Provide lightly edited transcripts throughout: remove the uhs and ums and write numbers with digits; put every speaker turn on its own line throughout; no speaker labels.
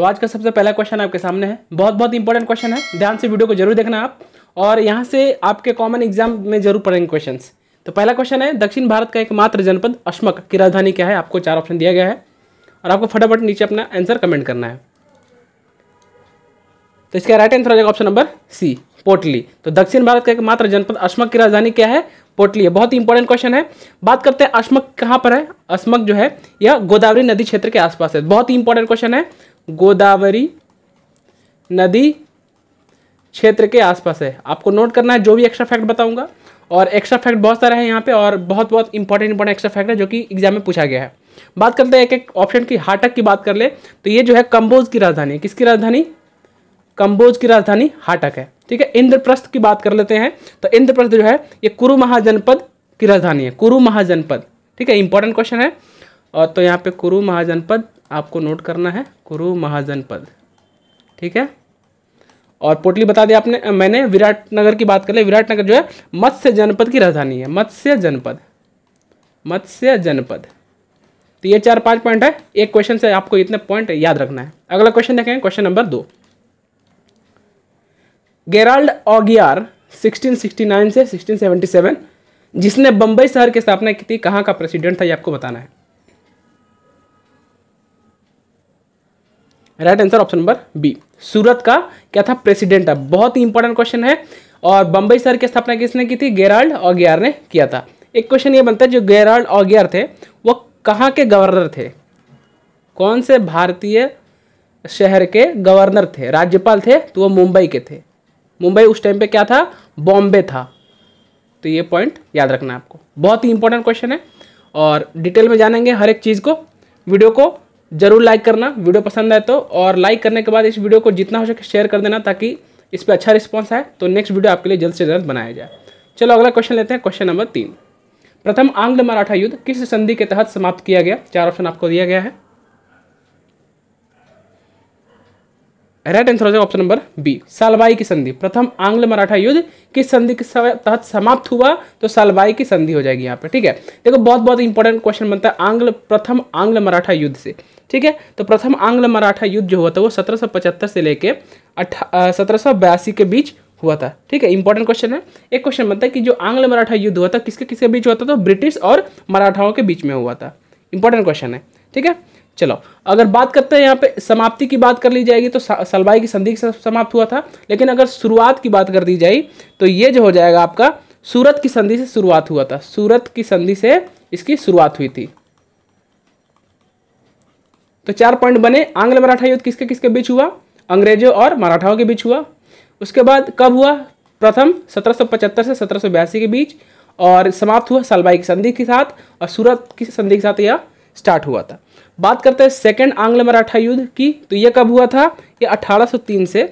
तो आज का सबसे पहला क्वेश्चन आपके सामने है, बहुत बहुत इंपॉर्टेंट क्वेश्चन है, ध्यान से वीडियो को जरूर देखना आप, और यहाँ से आपके कॉमन एग्जाम में जरूर पढ़ेंगे क्वेश्चंस। तो पहला क्वेश्चन है, दक्षिण भारत का एकमात्र जनपद अशमक की राजधानी क्या है? आपको 4 ऑप्शन दिया गया है और आपको फटाफट नीचे अपना आंसर कमेंट करना है। तो इसका राइट आंसर हो जाएगा ऑप्शन नंबर सी, पोटली। तो दक्षिण भारत का एकमात्र जनपद अशमक की राजधानी क्या है? पोटली है। बहुत ही इंपॉर्टेंट क्वेश्चन है। बात करते हैं अशमक कहाँ पर है। अशमक जो है यह गोदावरी नदी क्षेत्र के आसपास है। बहुत ही इंपॉर्टेंट क्वेश्चन है, गोदावरी नदी क्षेत्र के आसपास है। आपको नोट करना है जो भी एक्स्ट्रा फैक्ट बताऊंगा, और एक्स्ट्रा फैक्ट बहुत सारे हैं यहाँ पे, और बहुत बहुत इंपॉर्टेंट एक्स्ट्रा फैक्ट है जो कि एग्जाम में पूछा गया है। बात करते हैं एक एक ऑप्शन की। हाटक की बात कर ले तो ये जो है कंबोज की राजधानी है। किसकी राजधानी? कंबोज की राजधानी हाटक है। ठीक है। इंद्रप्रस्थ की बात कर लेते हैं तो इंद्रप्रस्थ जो है ये कुरु महाजनपद की राजधानी है। कुरु महाजनपद, ठीक है, इंपॉर्टेंट क्वेश्चन है। और तो यहाँ पे कुरु महाजनपद आपको नोट करना है, कुरु महाजनपद, ठीक है। और पोटली बता दिया आपने, मैंने विराटनगर की बात कर ले। विराटनगर जो है मत्स्य जनपद की राजधानी है, मत्स्य जनपद, मत्स्य जनपद। तो ये 4-5 पॉइंट है। एक क्वेश्चन से आपको इतने पॉइंट याद रखना है। अगला क्वेश्चन देखेंगे, क्वेश्चन नंबर 2। गेराल्ड ऑगियार 1669 से 1677 जिसने बंबई शहर की स्थापना की थी, कहाँ का प्रेसिडेंट था, ये आपको बताना है। Right answer option number B, Surat का क्या था? प्रेसिडेंट था। बहुत ही इंपॉर्टेंट क्वेश्चन है। और बंबई शहर की स्थापना किसने की थी? गेराल्ड ऑगियार ने किया था। एक क्वेश्चन ये बनता है, जो गेराल्ड ऑगियार थे वो कहाँ के गवर्नर थे? कौन से भारतीय शहर के गवर्नर थे? राज्यपाल थे तो वो मुंबई के थे। मुंबई उस टाइम पे क्या था? बॉम्बे था। तो ये पॉइंट याद रखना है आपको। बहुत ही इंपॉर्टेंट क्वेश्चन है और डिटेल में जानेंगे हर एक चीज़ को। वीडियो को जरूर लाइक करना, वीडियो पसंद आए तो, और लाइक करने के बाद इस वीडियो को जितना हो सके शेयर कर देना, ताकि इस पर अच्छा रिस्पॉन्स आए तो नेक्स्ट वीडियो आपके लिए जल्द से जल्द बनाया जाए। चलो अगला क्वेश्चन लेते हैं, क्वेश्चन नंबर 3। प्रथम आंग्ल मराठा युद्ध किस संधि के तहत समाप्त किया गया? 4 ऑप्शन आपको दिया गया है। राइट आंसर हो जाएगा ऑप्शन नंबर बी, सालबाई की संधि। प्रथम आंग्ल मराठा युद्ध किस संधि के तहत समाप्त हुआ? तो सालबाई की संधि हो जाएगी यहाँ पे। ठीक है, देखो बहुत बहुत इंपॉर्टेंट क्वेश्चन बनता है प्रथम आंग्ल मराठा युद्ध से। ठीक है, तो प्रथम आंग्ल मराठा युद्ध जो हुआ था वो 1775 से लेके 1782 के बीच हुआ था। ठीक है, इंपॉर्टेंट क्वेश्चन है। एक क्वेश्चन बनता है कि जो आंग्ल मराठा युद्ध हुआ था किसके किसके बीच हुआ था? तो ब्रिटिश और मराठाओं के बीच में हुआ था। इंपॉर्टेंट क्वेश्चन है। ठीक है, चलो अगर बात करते हैं यहाँ पे समाप्ति की बात कर ली जाएगी तो सालबाई की संधि से समाप्त हुआ था। लेकिन अगर शुरुआत की बात कर दी जाए तो ये जो हो जाएगा आपका सूरत की संधि से शुरुआत हुआ था। सूरत की संधि से इसकी शुरुआत हुई थी। तो 4 पॉइंट बने। आंग्ल मराठा युद्ध किसके किसके बीच हुआ? अंग्रेजों और मराठाओं के बीच हुआ। उसके बाद कब हुआ? प्रथम 1775 से 1782 के बीच, और समाप्त हुआ सालबाई की संधि के साथ, और सूरत की संधि के साथ यह स्टार्ट हुआ था। बात करते हैं सेकंड आंग्ल मराठा युद्ध की, तो ये कब हुआ था? ये 1803 से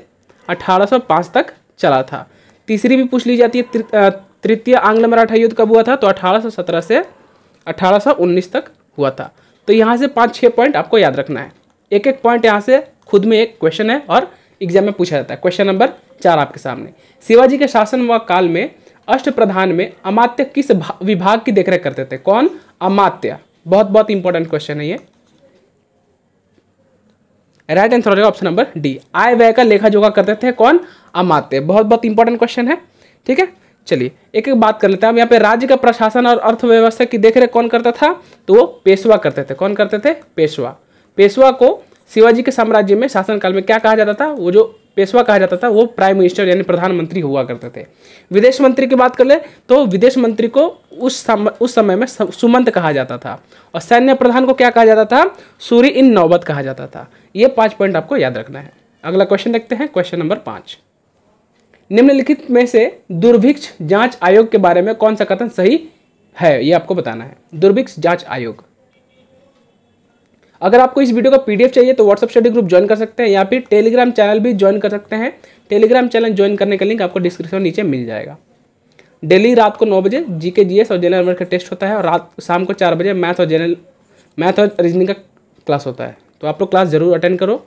1805 तक चला था। तीसरी भी पूछ ली जाती है, तृतीय आंग्ल मराठा युद्ध कब हुआ था? तो 1817 से 1819 तक हुआ था। तो यहाँ से 5-6 पॉइंट आपको याद रखना है। एक एक पॉइंट यहाँ से खुद में एक क्वेश्चन है और एग्जाम में पूछा जाता है। क्वेश्चन नंबर 4 आपके सामने। शिवाजी के शासन व काल में अष्टप्रधान में अमात्य किस विभाग की देखरेख करते थे? कौन? अमात्य। बहुत बहुत इंपॉर्टेंट क्वेश्चन है ये। राइट आंसर हो जाएगा ऑप्शन नंबर डी, आय व्यय का लेखा जोखा करते थे। कौन? अमात्य। बहुत बहुत इंपॉर्टेंट क्वेश्चन है। ठीक है, चलिए एक एक बात कर लेते हैं। अब यहाँ पे राज्य का प्रशासन और अर्थव्यवस्था की देखरेख कौन करता था? तो वो पेशवा करते थे। कौन करते थे? पेशवा। पेशवा को शिवाजी के साम्राज्य में शासनकाल में क्या कहा जाता था? वो जो पेशवा कहा जाता था वो प्राइम मिनिस्टर यानी प्रधानमंत्री हुआ करते थे। विदेश मंत्री की बात कर ले तो विदेश मंत्री को उस समय में सुमंत कहा जाता था, और सैन्य प्रधान को क्या कहा जाता था? सूरी इन नौबत कहा जाता था। ये 5 पॉइंट आपको याद रखना है। अगला क्वेश्चन देखते हैं, क्वेश्चन नंबर 5। निम्नलिखित में से दुर्भिक्ष जांच आयोग के बारे में कौन सा कथन सही है? ये आपको बताना है। दुर्भिक्ष जांच आयोग। अगर आपको इस वीडियो का पीडीएफ चाहिए तो व्हाट्सएप स्टडी ग्रुप ज्वाइन कर सकते हैं, या फिर टेलीग्राम चैनल भी ज्वाइन कर सकते हैं। टेलीग्राम चैनल ज्वाइन करने का लिंक आपको डिस्क्रिप्शन नीचे मिल जाएगा। डेली रात को 9 बजे जीके जीएस और जनरल नॉलेज का टेस्ट होता है, और शाम को 4 बजे मैथ और रीजनिंग का क्लास होता है। तो आप लोग क्लास जरूर अटेंड करो।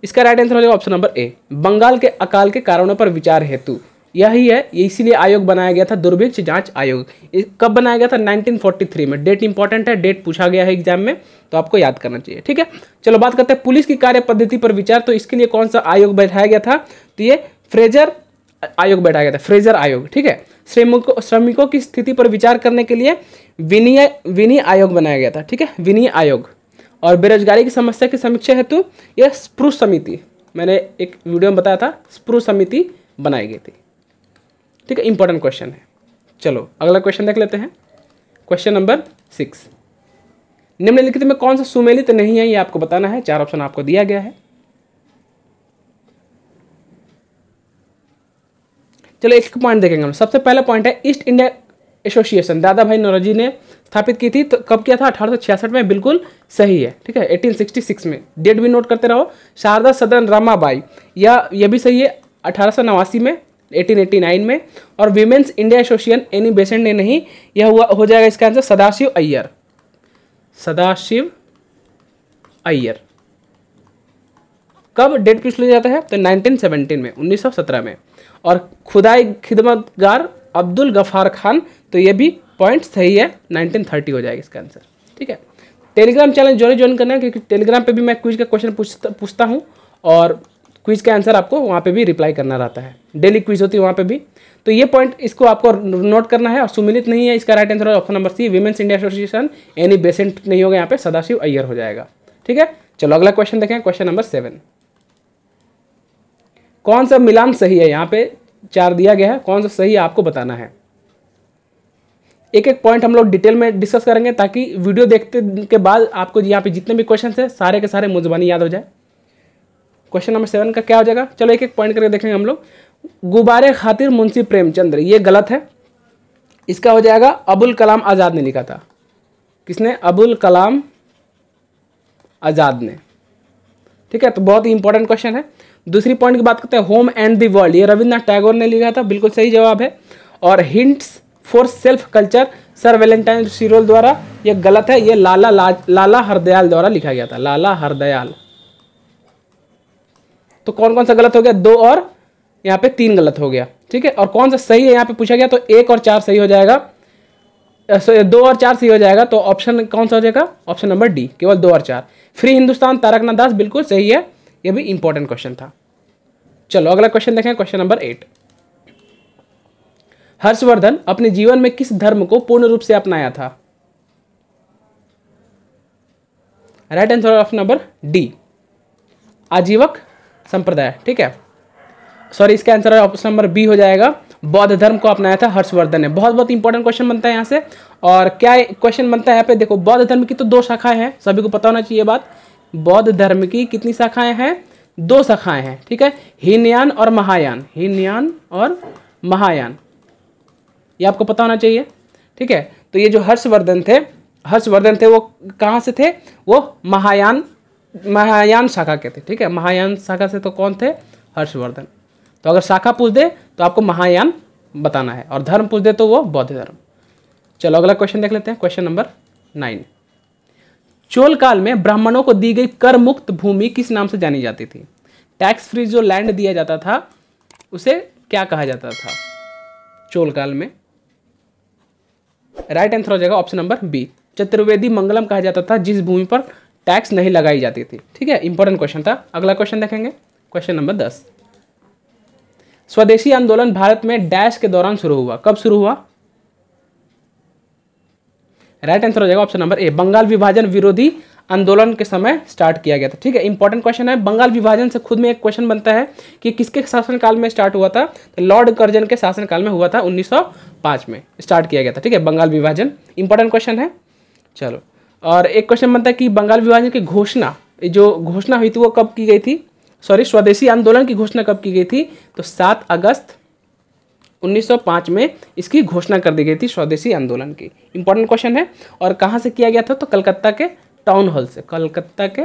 इसका राइट आंसर हो जाएगा ऑप्शन नंबर ए, बंगाल के अकाल के कारणों पर विचार हेतु। यही है, इसीलिए आयोग बनाया गया था, दुर्भिक्ष जांच आयोग। कब बनाया गया था? 1943 में। डेट इंपॉर्टेंट है, डेट पूछा गया है एग्जाम में, तो आपको याद करना चाहिए। ठीक है, चलो बात करते हैं पुलिस की कार्य पद्धति पर विचार। तो इसके लिए कौन सा आयोग बैठाया गया था? तो ये फ्रेजर आयोग बैठाया गया था, फ्रेजर आयोग। ठीक है, श्रमिकों की स्थिति पर विचार करने के लिए विनय आयोग बनाया गया था। ठीक है, विनय आयोग। और बेरोजगारी की समस्या की समीक्षा हेतु यह स्प्रूस समिति, मैंने एक वीडियो में बताया था, स्प्रूस समिति बनाई गई थी। ठीक है, इंपॉर्टेंट क्वेश्चन है। चलो अगला क्वेश्चन देख लेते हैं। क्वेश्चन नंबर 6, निम्नलिखित में कौन सा सुमेलित नहीं है, ये आपको बताना है। 4 ऑप्शन आपको दिया गया है। चलो एक पॉइंट देखेंगे हम। सबसे पहला पॉइंट है ईस्ट इंडिया एसोसिएशन, दादा भाई नौरोजी ने स्थापित की थी। तो कब किया था? 1866 में। बिल्कुल सही है। ठीक है, 1866 में। डेट भी नोट करते रहो। शारदा सदन रमाबाई, यह भी सही है, 1889 में, 1889 में। और women's India Association Annie Besant ने नहीं, यह हुआ हो जाएगा इसका आंसर सदाशिव अय्यर, सदाशिव अय्यर। कब डेट पूछ लिया जाता है? तो 1917 में, 1917 में। और खुदाई खिदमतगार अब्दुल गफ्फार खान, तो ये भी पॉइंट सही है, 1930 हो जाएगा इसका आंसर। ठीक है, टेलीग्राम चैनल ज्वाइन करना है, क्योंकि टेलीग्राम पे भी मैं क्विज का क्वेश्चन पूछता हूँ और क्विज का आंसर आपको वहाँ पे भी रिप्लाई करना रहता है। डेली क्विज होती है वहाँ पे भी। तो ये पॉइंट इसको आपको नोट करना है। और सुमिलित नहीं है, इसका right answer option number C, women's India Association Annie Besant नहीं होगा, यहाँ पे सदाशिव अय्यर हो जाएगा। ठीक है, चलो अगला क्वेश्चन देखें। क्वेश्चन नंबर 7, कौन सा मिलान सही है? यहाँ पे 4 दिया गया है, कौन सा सही है आपको बताना है। एक एक पॉइंट हम लोग डिटेल में डिस्कस करेंगे, ताकि वीडियो देखते के बाद आपको यहाँ पे जितने भी क्वेश्चन है सारे के सारे मुजबानी याद हो जाए। क्वेश्चन नंबर 7 का क्या हो जाएगा? चलो एक एक पॉइंट करके देखेंगे हम लोग। गुब्बारे खातिर मुंशी प्रेमचंद्र, ये गलत है। इसका हो जाएगा अबुल कलाम आज़ाद ने लिखा था। किसने? अबुल कलाम आज़ाद ने। ठीक है, तो बहुत ही इंपॉर्टेंट क्वेश्चन है। दूसरी पॉइंट की बात करते हैं, होम एंड द वर्ल्ड, ये रविन्द्रनाथ टैगोर ने लिखा था। बिल्कुल सही जवाब है। और hints for self culture, sir Valentine Chirol द्वारा, ये गलत है। ये लाला हरदयाल द्वारा लिखा गया था, लाला हरदयाल। तो कौन कौन सा गलत हो गया? 2 और यहाँ पे 3 गलत हो गया। ठीक है, और कौन सा सही है यहाँ पे पूछा गया, तो 1 और 4 सही हो जाएगा। 2 और 4 सही हो जाएगा। तो ऑप्शन कौन सा हो जाएगा? ऑप्शन नंबर डी, केवल 2 और 4। फ्री हिंदुस्तान, तारकनाथ दास, बिल्कुल सही है। ये भी इंपॉर्टेंट क्वेश्चन था। चलो अगला क्वेश्चन देखें। क्वेश्चन नंबर 8, हर्षवर्धन अपने जीवन में किस धर्म को पूर्ण रूप से अपनाया था? Right answer option number D, Ajivaka संप्रदाय। ठीक है, सॉरी, इसका आंसर ऑप्शन नंबर बी हो जाएगा, बौद्ध धर्म को अपनाया था हर्षवर्धन ने। बहुत बहुत इंपॉर्टेंट क्वेश्चन बनता है यहाँ से। और क्या क्वेश्चन बनता है यहाँ पे? देखो, बौद्ध धर्म की तो 2 शाखाएं हैं, सभी को पता होना चाहिए बात। बौद्ध धर्म की कितनी शाखाएं हैं? 2 शाखाएं हैं। ठीक है, हीनयान और महायान, हीनयान और महायान, ये आपको पता होना चाहिए। ठीक है, तो ये जो हर्षवर्धन थे वो कहाँ से थे? वो महायान शाखा के थे। ठीक है, महायान शाखा से तो कौन थे? हर्षवर्धन। तो अगर शाखा पूछ दे तो आपको महायान बताना है, और धर्म पूछ दे तो वो बौद्ध धर्म। चलो अगला क्वेश्चन देख लेते हैं। क्वेश्चन नंबर 9, चोल काल में ब्राह्मणों को दी गई कर मुक्त भूमि किस नाम से जानी जाती थी? टैक्स फ्री जो लैंड दिया जाता था उसे क्या कहा जाता था चोल काल में? राइट आंसर हो जाएगा ऑप्शन नंबर बी, चतुर्वेदी मंगलम कहा जाता था, जिस भूमि पर टैक्स नहीं लगाई जाती थी। ठीक है, इंपॉर्टेंट क्वेश्चन था। अगला क्वेश्चन देखेंगे। क्वेश्चन नंबर 10, स्वदेशी आंदोलन भारत में डैश के दौरान शुरू हुआ? कब शुरू हुआ? राइट आंसर हो जाएगा ऑप्शन नंबर ए, बंगाल विभाजन विरोधी आंदोलन के समय स्टार्ट किया गया था। ठीक है, इंपॉर्टेंट क्वेश्चन है। बंगाल विभाजन से खुद में एक क्वेश्चन बनता है कि किसके शासनकाल में स्टार्ट हुआ था? तो लॉर्ड कर्जन के शासनकाल में हुआ था, 1905 में स्टार्ट किया गया था। ठीक है, बंगाल विभाजन इंपॉर्टेंट क्वेश्चन है। चलो, और एक क्वेश्चन बनता है कि बंगाल विभाजन की घोषणा, जो घोषणा हुई थी वो कब की गई थी? सॉरी, स्वदेशी आंदोलन की घोषणा कब की गई थी? तो 7 अगस्त 1905 में इसकी घोषणा कर दी गई थी, स्वदेशी आंदोलन की। इंपॉर्टेंट क्वेश्चन है। और कहाँ से किया गया था? तो कलकत्ता के टाउन हॉल से, कलकत्ता के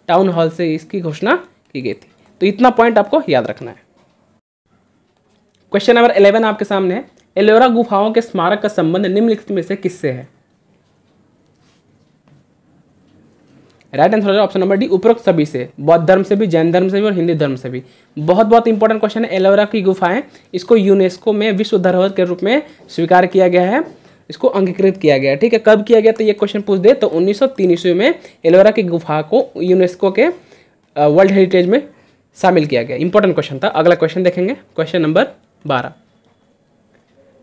टाउन हॉल से इसकी घोषणा की गई थी। तो इतना पॉइंट आपको याद रखना है। क्वेश्चन नंबर 11 आपके सामने है, एलोरा गुफाओं के स्मारक का संबंध निम्नलिखित में से किससे है? राइट आंसर हो जाएगा ऑप्शन नंबर डी, उपरोक्त सभी से, बौद्ध धर्म से भी, जैन धर्म से भी और हिंदू धर्म से भी। बहुत बहुत इंपॉर्टेंट क्वेश्चन है। एलोरा की गुफाएं, इसको यूनेस्को में विश्व धरोहर के रूप में स्वीकार किया गया है, इसको अंगीकृत किया गया है। ठीक है, कब किया गया तो ये क्वेश्चन पूछ दे तो 1903 ईस्वी में एलोरा की गुफा को यूनेस्को के वर्ल्ड हेरिटेज में शामिल किया गया। इंपॉर्टेंट क्वेश्चन था। अगला क्वेश्चन देखेंगे, क्वेश्चन नंबर 12।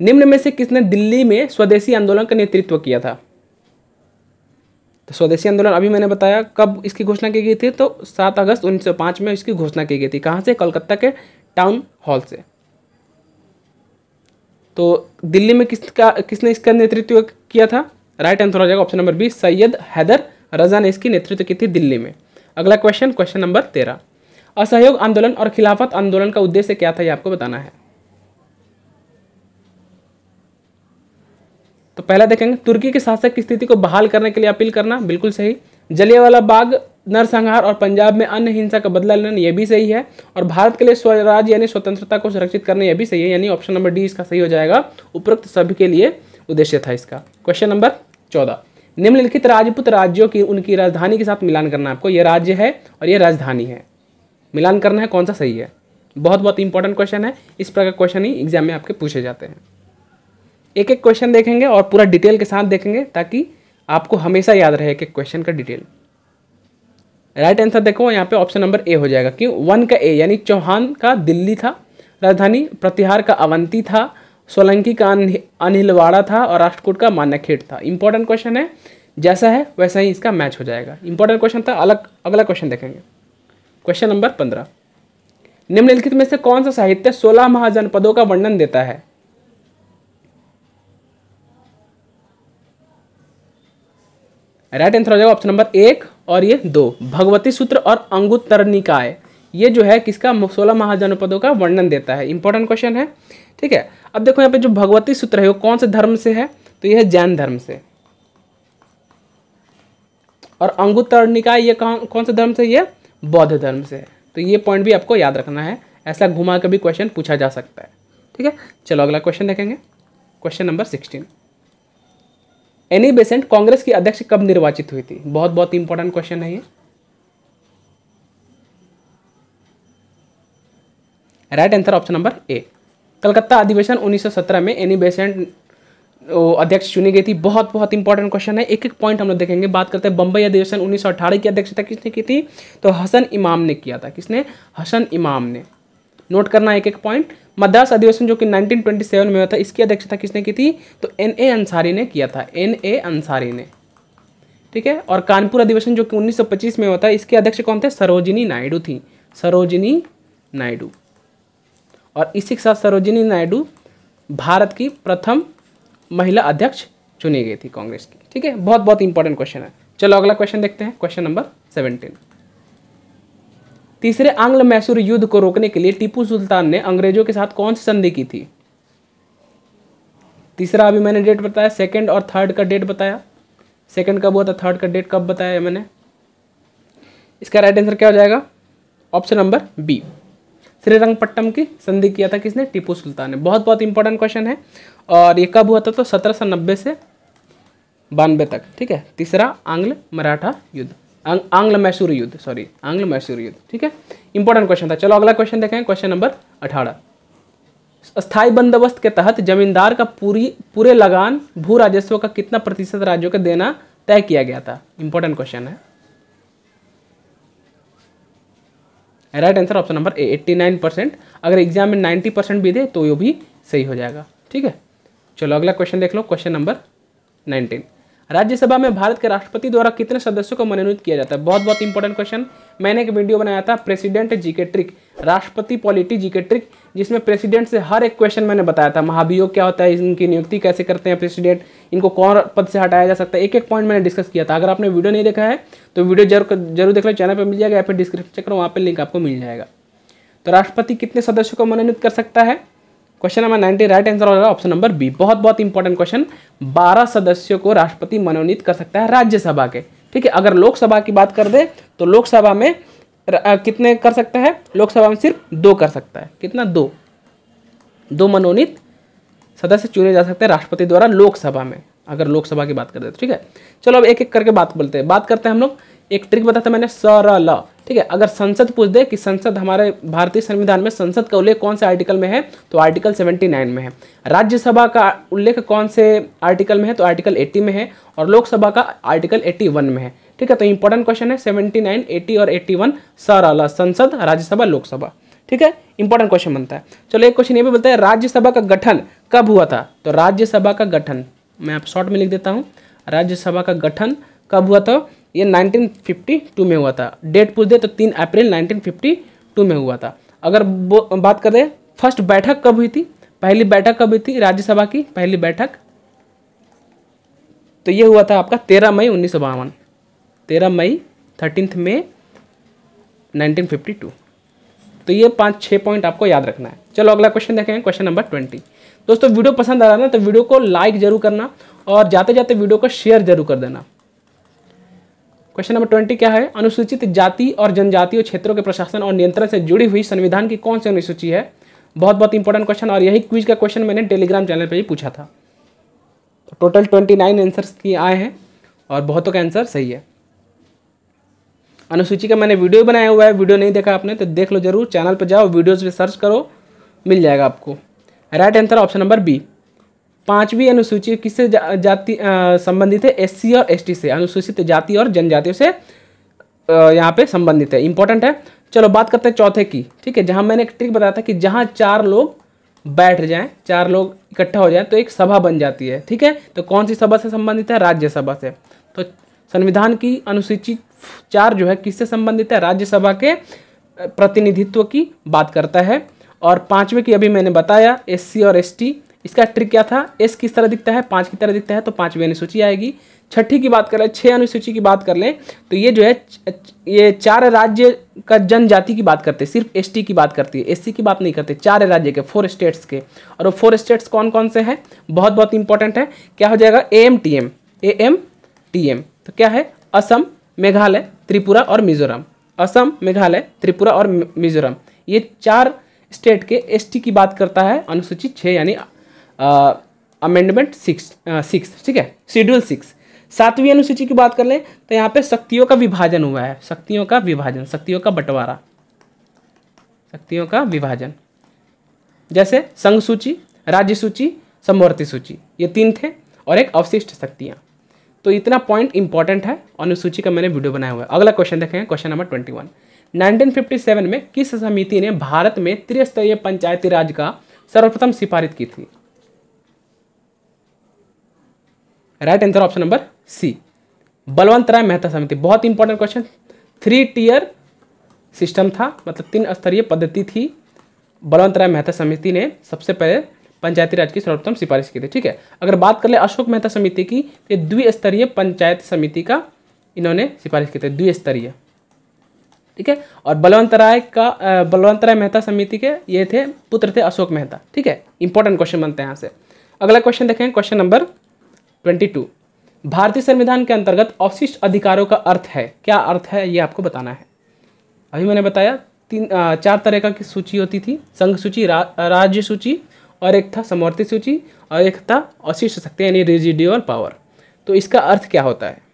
निम्न में से किसने दिल्ली में स्वदेशी आंदोलन का नेतृत्व किया था? तो स्वदेशी आंदोलन अभी मैंने बताया कब इसकी घोषणा की गई थी, तो 7 अगस्त 1905 में इसकी घोषणा की गई थी। कहाँ से? कोलकाता के टाउन हॉल से। तो दिल्ली में किसने इसका नेतृत्व किया था? राइट आंसर हो जाएगा option number B, Syed Haider Raza ने इसकी नेतृत्व की थी दिल्ली में। अगला क्वेश्चन, क्वेश्चन नंबर 13। असहयोग आंदोलन और खिलाफत आंदोलन का उद्देश्य क्या था, ये आपको बताना है। तो पहला देखेंगे, तुर्की के शासक की स्थिति को बहाल करने के लिए अपील करना, बिल्कुल सही। जलियांवाला बाग नरसंहार और पंजाब में अन्य हिंसा का बदला लेना, यह भी सही है। और भारत के लिए स्वराज यानी स्वतंत्रता को सुरक्षित करना, यह भी सही है। यानी ऑप्शन नंबर डी इसका सही हो जाएगा। उपरोक्त सभी के लिए उद्देश्य था इसका। Question number 14। निम्नलिखित राजपूत राज्यों की उनकी राजधानी के साथ मिलान करना है आपको। यह राज्य है और यह राजधानी है, मिलान करना है कौन सा सही है। बहुत बहुत इंपॉर्टेंट क्वेश्चन है। इस प्रकार क्वेश्चन ही एग्जाम में आपके पूछे जाते हैं। एक एक क्वेश्चन देखेंगे और पूरा डिटेल के साथ देखेंगे ताकि आपको हमेशा याद रहे एक एक क्वेश्चन का डिटेल। राइट आंसर देखो यहाँ पे ऑप्शन नंबर ए हो जाएगा। क्यों? 1 का ए, यानी चौहान का दिल्ली था राजधानी, प्रतिहार का अवंती था, सोलंकी का अनिलवाड़ा था और राष्ट्रकूट का मान्यखेड़ था। इंपॉर्टेंट क्वेश्चन है, जैसा है वैसा ही इसका मैच हो जाएगा। इंपॉर्टेंट क्वेश्चन था। अगला क्वेश्चन देखेंगे, क्वेश्चन नंबर 15। निम्नलिखित में से कौन सा साहित्य 16 महाजनपदों का वर्णन देता है? राइट आंसर हो जाएगा ऑप्शन नंबर 1 और ये 2, भगवती सूत्र और अंगुत्तर निकाय। ये जो है किसका 16 महाजनपदों का वर्णन देता है। इंपॉर्टेंट क्वेश्चन है। ठीक है, अब देखो यहाँ पे जो भगवती सूत्र है वो कौन से धर्म से है, तो यह है जैन धर्म से। और अंगुत्तर निकाय ये कौन से धर्म से, ये बौद्ध धर्म से है। तो ये पॉइंट भी आपको याद रखना है, ऐसा घुमा कर भी क्वेश्चन पूछा जा सकता है। ठीक है, चलो अगला क्वेश्चन देखेंगे, question number 16। Annie Besant Congress की अध्यक्ष कब निर्वाचित हुई थी? बहुत बहुत इंपॉर्टेंट क्वेश्चन है ये। राइट आंसर ऑप्शन नंबर ए, कलकत्ता अधिवेशन 1917 में एनी बेसेंट अध्यक्ष चुनी गई थी। बहुत बहुत इंपॉर्टेंट क्वेश्चन है। एक एक पॉइंट हम लोग देखेंगे। बात करते हैं बंबई अधिवेशन 1918 की अध्यक्षता किसने की थी, तो हसन इमाम ने किया था। किसने? हसन इमाम ने। नोट करना एक एक पॉइंट। मद्रास अधिवेशन जो कि 1927 में हुआ था, इसकी अध्यक्षता किसने की थी, तो एन.ए. अंसारी ने किया था। एन.ए. अंसारी ने। ठीक है, और कानपुर अधिवेशन जो कि 1925 में हुआ था, इसके अध्यक्ष कौन थे, सरोजिनी नायडू थी। सरोजिनी नायडू। और इसी के साथ सरोजिनी नायडू भारत की प्रथम महिला अध्यक्ष चुनी गई थी कांग्रेस की। ठीक है, बहुत बहुत इंपॉर्टेंट क्वेश्चन है। चलो अगला क्वेश्चन देखते हैं, क्वेश्चन नंबर 17। तीसरे आंग्ल मैसूर युद्ध को रोकने के लिए टीपू सुल्तान ने अंग्रेजों के साथ कौन सी संधि की थी? तीसरा अभी मैंने डेट बताया, सेकंड और थर्ड का डेट बताया। सेकंड कब हुआ था, थर्ड का डेट कब बताया मैंने। इसका राइट आंसर क्या हो जाएगा, ऑप्शन नंबर बी, श्रीरंगपट्टम की संधि किया था किसने, टीपू सुल्तान ने। बहुत बहुत इंपॉर्टेंट क्वेश्चन है। और ये कब हुआ था, तो 1790 से 92 तक। ठीक है, तीसरा आंग्ल मराठा युद्ध, आंग्ल मैसूर युद्ध, सॉरी आंग्ल मैसूर युद्ध। ठीक है, इंपॉर्टेंट क्वेश्चन था। चलो अगला क्वेश्चन देखें, क्वेश्चन नंबर 18। स्थायी बंदोबस्त के तहत जमींदार का पूरे लगान भू राजस्व का कितना प्रतिशत राज्यों को देना तय किया गया था? इंपॉर्टेंट क्वेश्चन है। राइट आंसर ऑप्शन नंबर ए, 89%। अगर एग्जाम में 90% भी दे तो ये भी सही हो जाएगा। ठीक है, चलो अगला क्वेश्चन देख लो, क्वेश्चन नंबर 19। राज्यसभा में भारत के राष्ट्रपति द्वारा कितने सदस्यों को मनोनीत किया जाता है? बहुत बहुत इंपॉर्टेंट क्वेश्चन। मैंने एक वीडियो बनाया था, प्रेसिडेंट जीके ट्रिक, राष्ट्रपति पॉलिटी जीके ट्रिक, जिसमें प्रेसिडेंट से हर एक क्वेश्चन मैंने बताया था। महाभियोग क्या होता है, इनकी नियुक्ति कैसे करते हैं प्रेसिडेंट, इनको कौन पद से हटाया जा सकता है, एक एक पॉइंट मैंने डिस्कस किया था। अगर आपने वीडियो नहीं देखा है तो वीडियो जरूर देख लो, चैनल पर मिल जाएगा या फिर डिस्क्रिप्शन चेक करो, वहाँ पर लिंक आपको मिल जाएगा। तो राष्ट्रपति कितने सदस्यों को मनोनीत कर सकता है? क्वेश्चन नंबर 90 राइट आंसर होगा ऑप्शन नंबर बी। बहुत बहुत इंपॉर्टेंट क्वेश्चन। 12 सदस्यों को राष्ट्रपति मनोनीत कर सकता है राज्यसभा के। ठीक है, अगर लोकसभा की बात कर दे तो लोकसभा में कितने कर सकता है, लोकसभा में सिर्फ 2 कर सकता है। कितना, 2 मनोनीत सदस्य चुने जा सकते हैं राष्ट्रपति द्वारा लोकसभा में, अगर लोकसभा की बात करते हैं। ठीक है, चलो अब एक एक करके बात बोलते हैं। बात करते हैं हम लोग एक ट्रिक बताया था मैंने, सरल। ठीक है, अगर संसद पूछ दे कि संसद हमारे भारतीय संविधान में संसद का उल्लेख कौन से आर्टिकल में है, तो आर्टिकल 79 में है। राज्यसभा का उल्लेख कौन से आर्टिकल में है, तो आर्टिकल 80 में है। और लोकसभा का आर्टिकल 81 में है। ठीक है, तो इंपॉर्टेंट क्वेश्चन है 79, 80 और 81, सरल, संसद, राज्यसभा, लोकसभा। ठीक है, इंपॉर्टेंट क्वेश्चन बनता है। चलो एक क्वेश्चन ये भी बोलता है राज्यसभा का गठन कब हुआ था, तो राज्यसभा का गठन मैं आप शॉर्ट में लिख देता हूँ, राज्यसभा का गठन कब हुआ था, ये 1952 में हुआ था। डेट पूछ दे तो 3 अप्रैल 1952 में हुआ था। अगर बात करें फर्स्ट बैठक कब हुई थी, पहली बैठक कब हुई थी राज्यसभा की पहली बैठक, तो ये हुआ था आपका 13 मई 1952, 13 मई 13 मई 1952। तो ये 5-6 पॉइंट आपको याद रखना है। चलो अगला क्वेश्चन देखेंगे, क्वेश्चन नंबर 20। दोस्तों वीडियो पसंद आ रहा है ना, तो वीडियो को लाइक जरूर करना और जाते जाते वीडियो को शेयर जरूर कर देना। क्वेश्चन नंबर 20 क्या है, अनुसूचित जाति और जनजातीय क्षेत्रों के प्रशासन और नियंत्रण से जुड़ी हुई संविधान की कौन सी अनुसूची है। बहुत बहुत इंपॉर्टेंट क्वेश्चन, और यही क्विज का क्वेश्चन मैंने टेलीग्राम चैनल पर ही पूछा था। तो टोटल 29 आंसर्स की आए हैं और बहुतों का आंसर सही है। अनुसूची का मैंने वीडियो बनाया हुआ है, वीडियो नहीं देखा आपने तो देख लो जरूर, चैनल पर जाओ, वीडियोज पे सर्च करो, मिल जाएगा आपको। Right answer option number B. 5वीं अनुसूची किससे जाति संबंधित है, SC और ST से, अनुसूचित जाति और जनजातियों से यहाँ पे संबंधित है, इंपॉर्टेंट है। चलो बात करते हैं चौथे की। ठीक है, जहाँ मैंने एक ट्रिक बताया था कि जहाँ 4 लोग बैठ जाएं, 4 लोग इकट्ठा हो जाएं तो एक सभा बन जाती है। ठीक है, तो कौन सी सभा से संबंधित है, राज्यसभा से। तो संविधान की अनुसूची 4 जो है किससे संबंधित है, राज्यसभा के प्रतिनिधित्व की बात करता है। और 5वें की अभी मैंने बताया SC और ST, इसका ट्रिक क्या था, S किस तरह दिखता है, 5 की तरह दिखता है, तो 5वीं अनुसूची आएगी। छठी की बात करें, 6 अनुसूची की बात कर लें तो ये जो है ये 4 राज्य का जनजाति की बात करते हैं, सिर्फ ST की बात करती है, SC की बात नहीं करते, 4 राज्य के 4 स्टेट्स के। और वो 4 स्टेट्स कौन कौन से हैं, बहुत बहुत इंपॉर्टेंट है। क्या हो जाएगा, AMTM। तो क्या है, असम, मेघालय, त्रिपुरा और मिजोरम। असम, मेघालय, त्रिपुरा और मिजोरम, ये 4 स्टेट के ST की बात करता है अनुसूची 6 यानी अमेंडमेंट 6। ठीक है, शेड्यूल 6। 7वीं अनुसूची की बात कर लें तो यहाँ पे शक्तियों का विभाजन हुआ है, शक्तियों का विभाजन, शक्तियों का बंटवारा, शक्तियों का विभाजन। जैसे संघ सूची, राज्य सूची, समवर्ती सूची, ये 3 थे और एक अवशिष्ट शक्तियाँ। तो इतना पॉइंट इंपॉर्टेंट है, अनुसूची का मैंने वीडियो बनाया हुआ है। अगला क्वेश्चन देखेंगे, क्वेश्चन नंबर 21। 1957 में किस समिति ने भारत में त्रिस्तरीय पंचायती राज का सर्वप्रथम सिफारिश की थी। Right answer option number C, Balwant Rai Mehta समिति। बहुत इंपॉर्टेंट क्वेश्चन, 3 टियर सिस्टम था, मतलब 3 स्तरीय पद्धति थी। बलवंत राय मेहता समिति ने सबसे पहले पंचायती राज की सर्वप्रथम सिफारिश की थी। ठीक है, अगर बात कर ले अशोक मेहता समिति की, तो द्विस्तरीय पंचायत समिति का इन्होंने सिफारिश की थी, द्विस्तरीय। ठीक है, और बलवंत राय मेहता समिति के ये थे पुत्र थे अशोक मेहता। ठीक है, इंपॉर्टेंट क्वेश्चन बनते हैं यहाँ से। अगला क्वेश्चन देखें, क्वेश्चन नंबर 22। भारतीय संविधान के अंतर्गत अवशिष्ट अधिकारों का अर्थ है, क्या अर्थ है ये आपको बताना है। अभी मैंने बताया 4 तरह की सूची होती थी, संघ सूची, राज्य सूची, और एक था समवर्ती सूची, और एक था अवशिष्ट शक्ति यानी रेजिडुअल पावर। तो इसका अर्थ क्या होता है।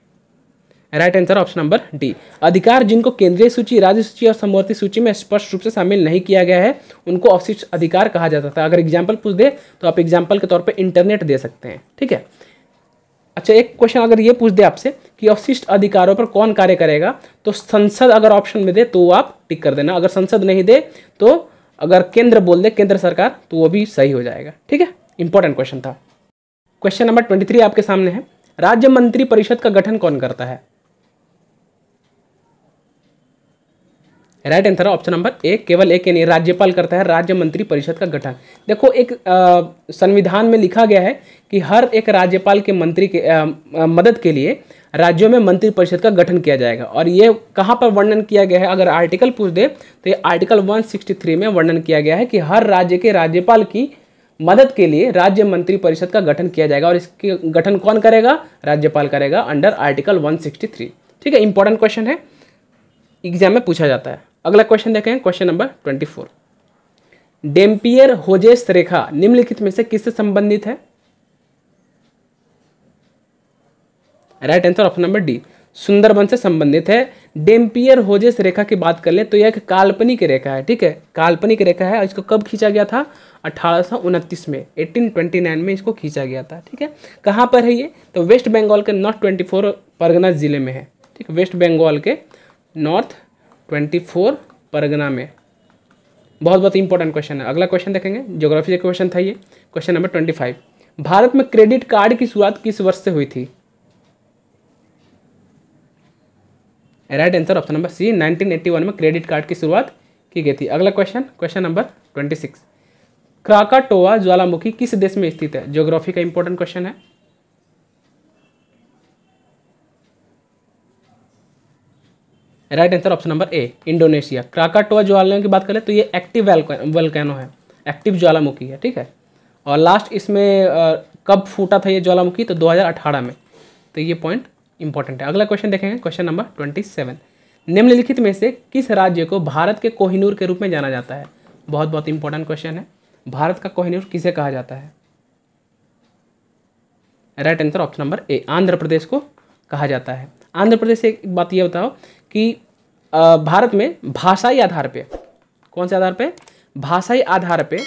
Right answer option number D, अधिकार जिनको केंद्रीय सूची, राज्य सूची और समवर्ती सूची में स्पष्ट रूप से शामिल नहीं किया गया है उनको अवशिष्ट अधिकार कहा जाता था। अगर एग्जाम्पल पूछ दे तो आप एग्जाम्पल के तौर पर इंटरनेट दे सकते हैं। ठीक है, अच्छा एक क्वेश्चन अगर ये पूछ दे आपसे कि अवशिष्ट अधिकारों पर कौन कार्य करेगा, तो संसद अगर ऑप्शन में दे तो आप टिक कर देना, अगर संसद नहीं दे तो अगर केंद्र बोल दे, केंद्र सरकार, तो वो भी सही हो जाएगा। ठीक है, इंपॉर्टेंट क्वेश्चन था। क्वेश्चन नंबर 23 आपके सामने है, राज्य मंत्री परिषद का गठन कौन करता है। राइट आंसर ऑप्शन नंबर ए, केवल एक यानी राज्यपाल करता है राज्य मंत्री परिषद का गठन। देखो एक संविधान में लिखा गया है कि हर एक राज्यपाल के मंत्री के मदद के लिए राज्यों में मंत्री परिषद का गठन किया जाएगा। और ये कहाँ पर वर्णन किया गया है, अगर आर्टिकल पूछ दे तो ये आर्टिकल 163 में वर्णन किया गया है कि हर राज्य के राज्यपाल की मदद के लिए राज्य मंत्री परिषद का गठन किया जाएगा। और इसके गठन कौन करेगा, राज्यपाल करेगा, अंडर आर्टिकल 163। ठीक है, इंपॉर्टेंट क्वेश्चन है, एग्जाम में पूछा जाता है। अगला क्वेश्चन देखें, क्वेश्चन नंबर 24। डेम्पियर होजेस रेखा निम्नलिखित में से किससे संबंधित है। Right answer option number D, Sundarban से संबंधित है। डेम्पियर होजेस रेखा की बात कर लें तो यह एक काल्पनिक रेखा है, ठीक है, काल्पनिक रेखा है। इसको कब खींचा गया था? 1829 में, 1829 में इसको खींचा गया था, ठीक है। कहाँ पर है ये? तो वेस्ट बंगाल के नॉर्थ 24 परगना जिले में है, ठीक, वेस्ट बंगाल के नॉर्थ 24 परगना में। बहुत बहुत इंपॉर्टेंट क्वेश्चन है। अगला क्वेश्चन देखेंगे, ज्योग्राफी का क्वेश्चन था ये, क्वेश्चन नंबर 25। भारत में क्रेडिट कार्ड की शुरुआत किस वर्ष से हुई थी? Right answer option number C, 1981 में क्रेडिट कार्ड की शुरुआत की गई थी। अगला क्वेश्चन, क्वेश्चन नंबर 26। क्राकाटोआ ज्वालामुखी किस देश में स्थित है? ज्योग्राफी का इंपॉर्टेंट क्वेश्चन है। राइट आंसर ऑप्शन नंबर ए, इंडोनेशिया। क्राकाटोआ ज्वालामुखी की बात करें तो ये एक्टिव वल्केनो है, एक्टिव ज्वालामुखी है, ठीक है। और लास्ट इसमें कब फूटा था ये ज्वालामुखी? तो 2018 में। तो ये पॉइंट इंपॉर्टेंट है। अगला क्वेश्चन देखेंगे, क्वेश्चन नंबर 27। निम्नलिखित में से किस राज्य को भारत के कोहिनूर के रूप में जाना जाता है? बहुत बहुत इंपॉर्टेंट क्वेश्चन है। भारत का कोहिनूर किसे कहा जाता है? Right answer option number A, Andhra Pradesh को कहा जाता है। आंध्र प्रदेश से एक बात ये बताओ कि भारत में भाषाई आधार पे, कौन से आधार पे? भाषाई आधार पे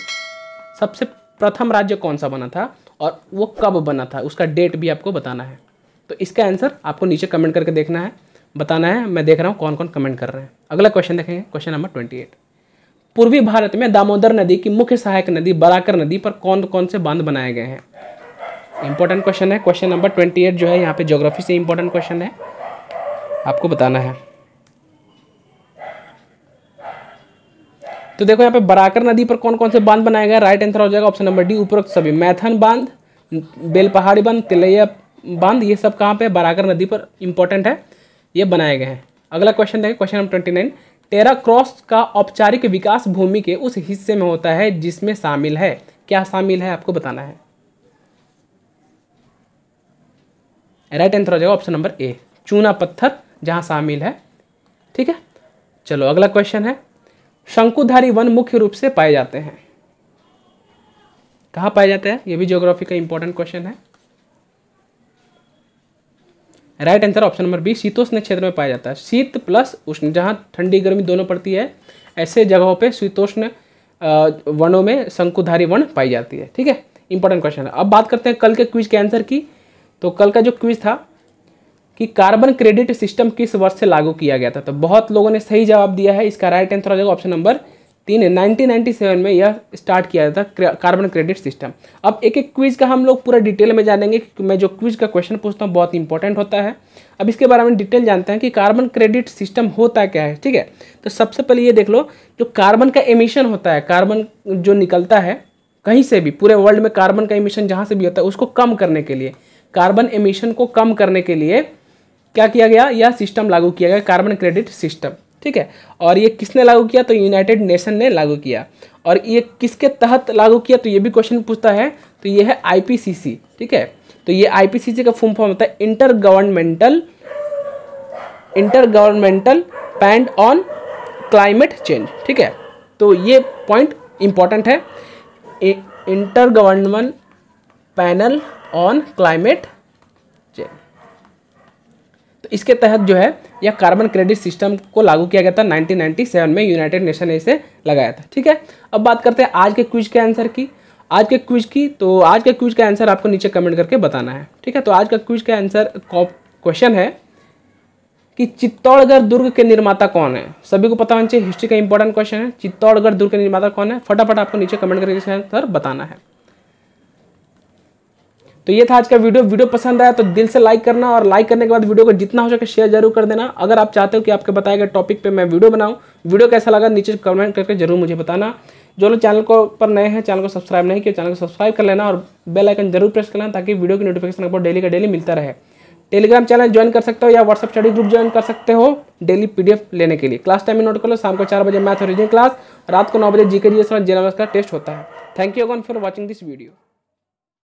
सबसे प्रथम राज्य कौन सा बना था और वो कब बना था, उसका डेट भी आपको बताना है। तो इसका आंसर आपको नीचे कमेंट करके देखना है, बताना है। मैं देख रहा हूँ कौन कौन कमेंट कर रहे हैं। अगला क्वेश्चन देखेंगे, क्वेश्चन नंबर 28। पूर्वी भारत में दामोदर नदी की मुख्य सहायक नदी बराकर नदी पर कौन कौन से बांध बनाए गए हैं? इंपॉर्टेंट क्वेश्चन है। क्वेश्चन नंबर 28 जो है यहाँ पे ज्योग्राफी से इंपॉर्टेंट क्वेश्चन है, आपको बताना है। तो देखो यहाँ पे बराकर नदी पर कौन कौन से बांध बनाए गए? राइट आंसर हो जाएगा ऑप्शन नंबर डी, उपरोक्त सभी। मैथन बांध, बेलपहाड़ी बांध, तिलैया बांध, ये सब कहाँ पे? बराकर नदी पर इंपॉर्टेंट है, ये बनाए गए हैं। अगला क्वेश्चन देखें, क्वेश्चन नंबर 29। टेरा क्रॉस का औपचारिक विकास भूमि के उस हिस्से में होता है जिसमें शामिल है, क्या शामिल है आपको बताना है। राइट आंसर हो जाएगा ऑप्शन नंबर ए, चूना पत्थर जहां शामिल है, ठीक है। चलो अगला क्वेश्चन है, शंकुधारी वन मुख्य रूप से पाए जाते हैं, कहाँ पाए जाते हैं? ये भी ज्योग्राफी का इंपॉर्टेंट क्वेश्चन है। Right answer option number B, शीतोष्ण क्षेत्र में पाया जाता है। शीत प्लस उष्ण, जहाँ ठंडी गर्मी दोनों पड़ती है, ऐसे जगहों पे शीतोष्ण वनों में शंकुधारी वन पाई जाती है, ठीक है। इंपॉर्टेंट क्वेश्चन है। अब बात करते हैं कल के क्विज के आंसर की। तो कल का जो क्विज था कि कार्बन क्रेडिट सिस्टम किस वर्ष से लागू किया गया था, तो बहुत लोगों ने सही जवाब दिया है। इसका राइट आंसर हो जाएगा ऑप्शन नंबर 3, 1997 में यह स्टार्ट किया था कार्बन क्रेडिट सिस्टम। अब एक एक क्विज का हम लोग पूरा डिटेल में जानेंगे, क्योंकि मैं जो क्विज का क्वेश्चन पूछता हूँ बहुत इंपॉर्टेंट होता है। अब इसके बारे में डिटेल जानते हैं कि कार्बन क्रेडिट सिस्टम होता क्या है, ठीक है। तो सबसे पहले ये देख लो, जो कार्बन का एमिशन होता है, कार्बन जो निकलता है कहीं से भी, पूरे वर्ल्ड में कार्बन का एमिशन जहाँ से भी होता है, उसको कम करने के लिए, कार्बन एमिशन को कम करने के लिए क्या किया गया? यह सिस्टम लागू किया गया, कार्बन क्रेडिट सिस्टम, ठीक है। और ये किसने लागू किया? तो यूनाइटेड नेशन ने लागू किया। और ये किसके तहत लागू किया? तो ये भी क्वेश्चन पूछता है। तो ये है आईपीसीसी, ठीक है। तो ये आईपीसीसी का फुल फॉर्म होता है inter governmental pact on climate change, ठीक है। तो ये पॉइंट इंपॉर्टेंट है, inter government panel on climate change. तो इसके तहत जो है यह कार्बन क्रेडिट सिस्टम को लागू किया गया था 1997 में, यूनाइटेड नेशन ने इसे लगाया था, ठीक है। अब बात करते हैं आज के क्विज के आंसर की। तो आज के क्विज का आंसर आपको नीचे कमेंट करके बताना है, ठीक है। तो आज का क्विज का आंसर क्वेश्चन है कि चित्तौड़गढ़ दुर्ग के निर्माता कौन है? सभी को पता होना चाहिए, हिस्ट्री का इंपॉर्टेंट क्वेश्चन है। चित्तौड़गढ़ दुर्ग के निर्माता कौन है? फटाफट आपको नीचे कमेंट करके इसका आंसर बताना है। तो ये था आज का वीडियो पसंद आया तो दिल से लाइक करना, और लाइक करने के बाद वीडियो को जितना हो सके शेयर जरूर कर देना। अगर आप चाहते हो कि आपके बताए गए टॉपिक पे मैं वीडियो बनाऊं, वीडियो कैसा लगा नीचे कमेंट करके जरूर मुझे बताना। जो लोग चैनल को पर नए हैं, चैनल को सब्सक्राइब नहीं किया, चैनल को सब्सक्राइब कर लेना और बेल आइकन जरूर प्रेस कर लेना, ताकि वीडियो की नोटिफिकेशन आपको डेली का डेली मिलता रहे। टेलीग्राम चैनल ज्वाइन कर सकते हो या व्हाट्सएप स्टडी ग्रुप ज्वाइन कर सकते हो डेली पीडीएफ लेने के लिए। क्लास टाइम नोट कर लो, शाम को 4 बजे मैथ और रीजनिंग क्लास, रात को 9 बजे जीके जीएस और जनरल का टेस्ट होता है। Thank you again for watching this video.